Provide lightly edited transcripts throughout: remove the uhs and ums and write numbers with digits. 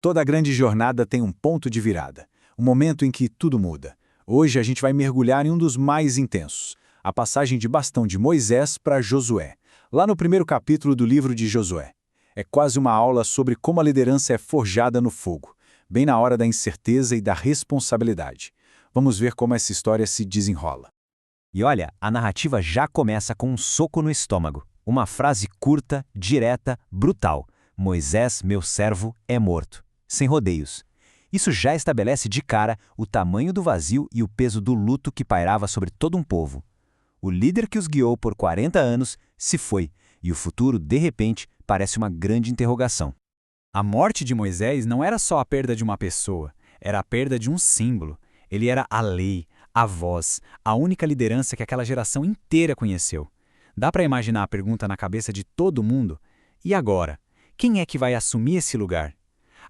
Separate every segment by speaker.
Speaker 1: Toda grande jornada tem um ponto de virada, um momento em que tudo muda. Hoje a gente vai mergulhar em um dos mais intensos, a passagem de bastão de Moisés para Josué, lá no primeiro capítulo do livro de Josué. É quase uma aula sobre como a liderança é forjada no fogo, bem na hora da incerteza e da responsabilidade. Vamos ver como essa história se desenrola.
Speaker 2: E olha, a narrativa já começa com um soco no estômago. Uma frase curta, direta, brutal. Moisés, meu servo, é morto. Sem rodeios. Isso já estabelece de cara o tamanho do vazio e o peso do luto que pairava sobre todo um povo. O líder que os guiou por 40 anos se foi, e o futuro, de repente, parece uma grande interrogação.
Speaker 3: A morte de Moisés não era só a perda de uma pessoa, era a perda de um símbolo. Ele era a lei, a voz, a única liderança que aquela geração inteira conheceu. Dá para imaginar a pergunta na cabeça de todo mundo? E agora? Quem é que vai assumir esse lugar?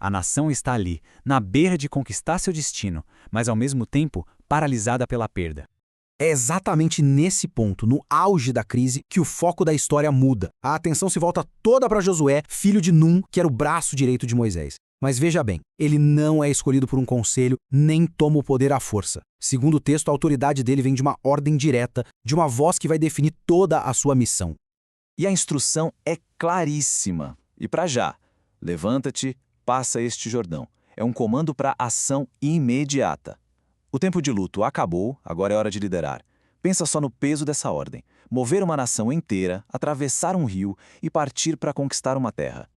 Speaker 3: A nação está ali, na beira de conquistar seu destino, mas ao mesmo tempo paralisada pela perda.
Speaker 4: É exatamente nesse ponto, no auge da crise, que o foco da história muda. A atenção se volta toda para Josué, filho de Num, que era o braço direito de Moisés. Mas veja bem, ele não é escolhido por um conselho, nem toma o poder à força. Segundo o texto, a autoridade dele vem de uma ordem direta, de uma voz que vai definir toda a sua missão.
Speaker 5: E a instrução é claríssima. E para já, levanta-te, passa este Jordão. É um comando para ação imediata. O tempo de luto acabou, agora é hora de liderar. Pensa só no peso dessa ordem. Mover uma nação inteira, atravessar um rio e partir para conquistar uma terra.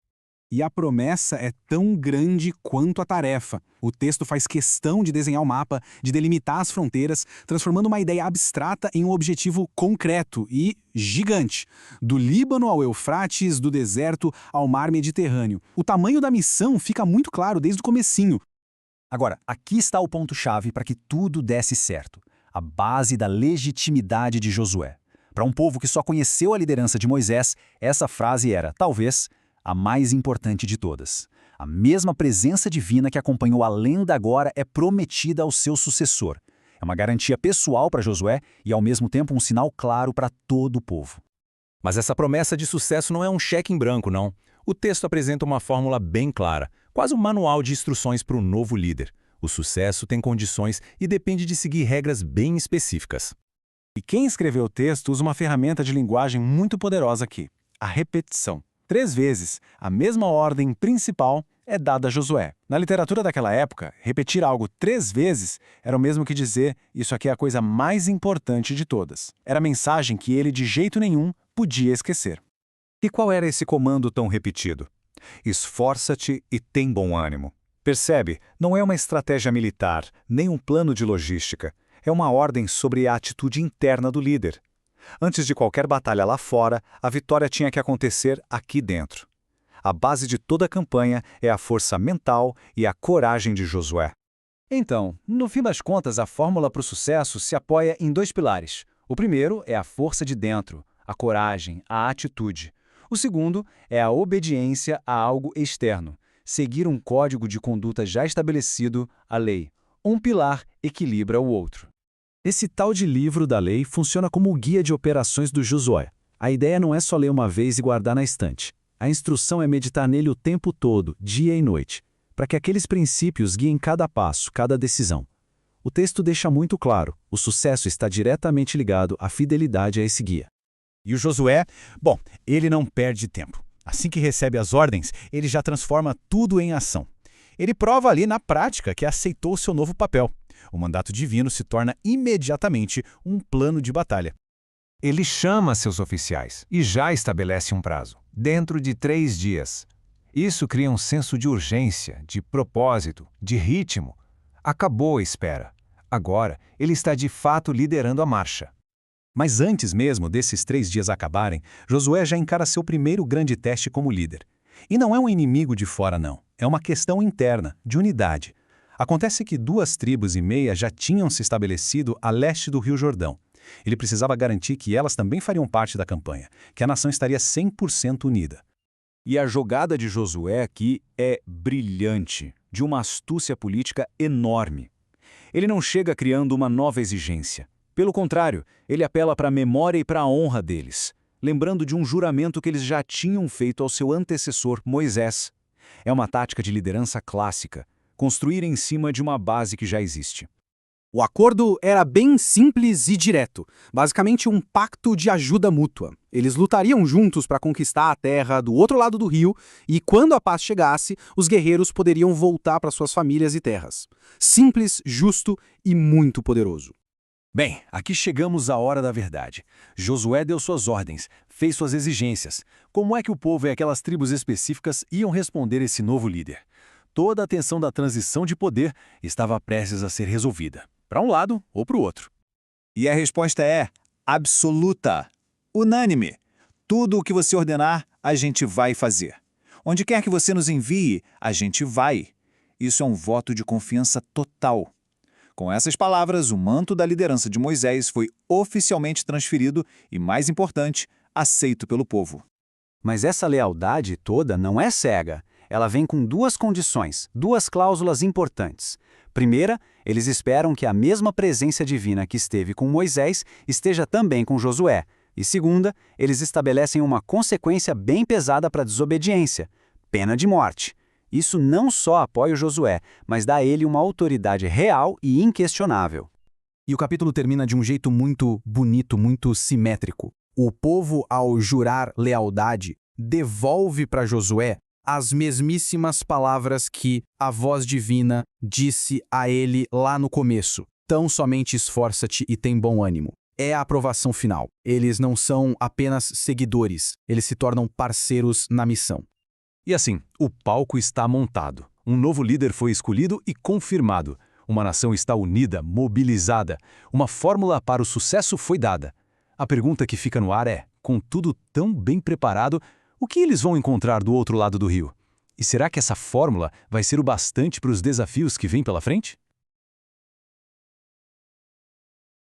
Speaker 6: E a promessa é tão grande quanto a tarefa. O texto faz questão de desenhar o mapa, de delimitar as fronteiras, transformando uma ideia abstrata em um objetivo concreto e gigante. Do Líbano ao Eufrates, do deserto ao mar Mediterrâneo. O tamanho da missão fica muito claro desde o comecinho.
Speaker 2: Agora, aqui está o ponto-chave para que tudo desse certo. A base da legitimidade de Josué. Para um povo que só conheceu a liderança de Moisés, essa frase era, talvez, a mais importante de todas. A mesma presença divina que acompanhou a lenda agora é prometida ao seu sucessor. É uma garantia pessoal para Josué e, ao mesmo tempo, um sinal claro para todo o povo.
Speaker 7: Mas essa promessa de sucesso não é um cheque em branco, não. O texto apresenta uma fórmula bem clara, quase um manual de instruções para o novo líder. O sucesso tem condições e depende de seguir regras bem específicas.
Speaker 6: E quem escreveu o texto usa uma ferramenta de linguagem muito poderosa aqui, a repetição. 3 vezes, a mesma ordem principal é dada a Josué. Na literatura daquela época, repetir algo 3 vezes era o mesmo que dizer isso aqui é a coisa mais importante de todas. Era a mensagem que ele de jeito nenhum podia esquecer.
Speaker 8: E qual era esse comando tão repetido? Esforça-te e tem bom ânimo. Percebe, não é uma estratégia militar, nem um plano de logística. É uma ordem sobre a atitude interna do líder. Antes de qualquer batalha lá fora, a vitória tinha que acontecer aqui dentro. A base de toda a campanha é a força mental e a coragem de Josué.
Speaker 3: Então, no fim das contas, a fórmula para o sucesso se apoia em 2 pilares. O primeiro é a força de dentro, a coragem, a atitude. O segundo é a obediência a algo externo, seguir um código de conduta já estabelecido, a lei. Um pilar equilibra o outro.
Speaker 4: Esse tal de livro da lei funciona como o guia de operações do Josué. A ideia não é só ler uma vez e guardar na estante. A instrução é meditar nele o tempo todo, dia e noite, para que aqueles princípios guiem cada passo, cada decisão. O texto deixa muito claro, o sucesso está diretamente ligado à fidelidade a esse guia.
Speaker 9: E o Josué, bom, ele não perde tempo. Assim que recebe as ordens, ele já transforma tudo em ação. Ele prova ali na prática que aceitou seu novo papel. O mandato divino se torna imediatamente um plano de batalha.
Speaker 8: Ele chama seus oficiais e já estabelece um prazo, dentro de 3 dias. Isso cria um senso de urgência, de propósito, de ritmo. Acabou a espera. Agora, ele está de fato liderando a marcha.
Speaker 4: Mas antes mesmo desses 3 dias acabarem, Josué já encara seu primeiro grande teste como líder. E não é um inimigo de fora, não. É uma questão interna, de unidade. Acontece que 2,5 tribos já tinham se estabelecido a leste do Rio Jordão. Ele precisava garantir que elas também fariam parte da campanha, que a nação estaria 100% unida.
Speaker 1: E a jogada de Josué aqui é brilhante, de uma astúcia política enorme. Ele não chega criando uma nova exigência. Pelo contrário, ele apela para a memória e para a honra deles, lembrando de um juramento que eles já tinham feito ao seu antecessor, Moisés.
Speaker 2: É uma tática de liderança clássica, construir em cima de uma base que já existe.
Speaker 10: O acordo era bem simples e direto, basicamente um pacto de ajuda mútua. Eles lutariam juntos para conquistar a terra do outro lado do rio e, quando a paz chegasse, os guerreiros poderiam voltar para suas famílias e terras. Simples, justo e muito poderoso.
Speaker 2: Bem, aqui chegamos à hora da verdade. Josué deu suas ordens, fez suas exigências. Como é que o povo e aquelas tribos específicas iam responder esse novo líder? Toda a tensão da transição de poder estava prestes a ser resolvida, para um lado ou para o outro.
Speaker 8: E a resposta é absoluta, unânime. Tudo o que você ordenar, a gente vai fazer. Onde quer que você nos envie, a gente vai. Isso é um voto de confiança total. Com essas palavras, o manto da liderança de Moisés foi oficialmente transferido e, mais importante, aceito pelo povo.
Speaker 2: Mas essa lealdade toda não é cega. Ela vem com duas condições, duas cláusulas importantes. Primeira, eles esperam que a mesma presença divina que esteve com Moisés esteja também com Josué. E segunda, eles estabelecem uma consequência bem pesada para a desobediência: pena de morte. Isso não só apoia o Josué, mas dá a ele uma autoridade real e inquestionável.
Speaker 10: E o capítulo termina de um jeito muito bonito, muito simétrico. O povo, ao jurar lealdade, devolve para Josué as mesmíssimas palavras que a voz divina disse a ele lá no começo. Tão somente esforça-te e tem bom ânimo. É a aprovação final. Eles não são apenas seguidores, eles se tornam parceiros na missão.
Speaker 4: E assim, o palco está montado. Um novo líder foi escolhido e confirmado. Uma nação está unida, mobilizada. Uma fórmula para o sucesso foi dada. A pergunta que fica no ar é, com tudo tão bem preparado, o que eles vão encontrar do outro lado do rio? E será que essa fórmula vai ser o bastante para os desafios que vêm pela frente?